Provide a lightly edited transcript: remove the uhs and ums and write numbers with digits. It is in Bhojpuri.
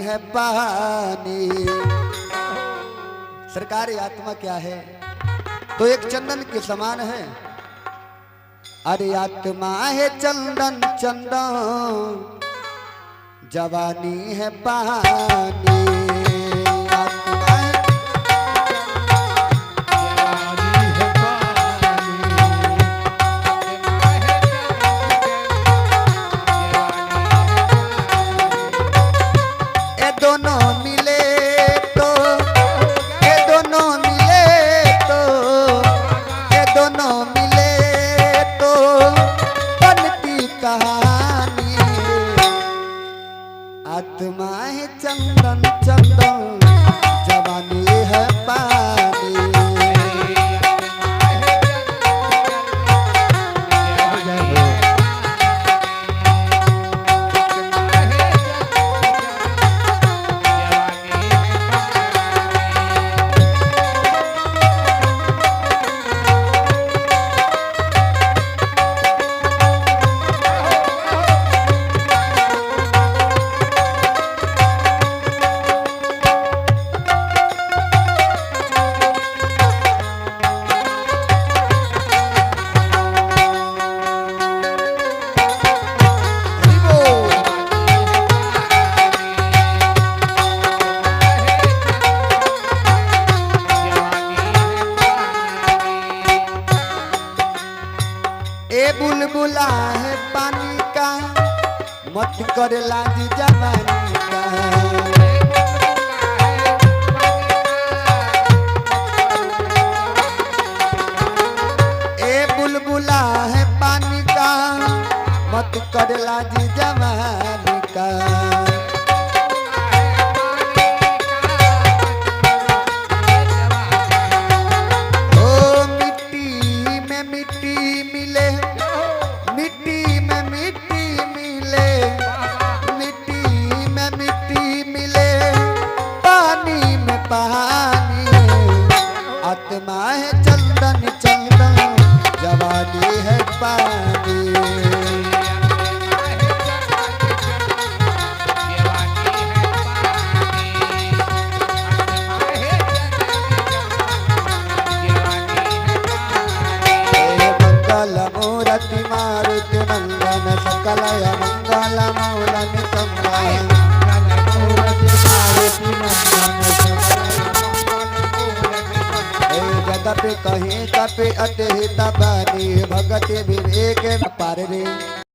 है पानी। सरकार आत्मा क्या है? तो एक चंदन के समान है। अरे आत्मा है चंदन चंदन, जवानी है पानी। आत्मा है चंदन चंदन, जवानी है पानी। ए बुलबुला है पानी का, मत कर लाज जवानी का। ए बुलबुला है पानी का, मत कर लाज जवानी का। ओ मिट्टी में मिट्टी मिले, मिट्टी में मिट्टी मिले, मिट्टी में मिट्टी मिले, पानी में पानी। आत्मा है चंदन चंदन, जवानी है पानी। मूर्ति मारुति नंदन सकलय मंगल मूलन संग्रह। जदपि कहीं तपि अतिहित बानी, भगति विवेक न पार रे।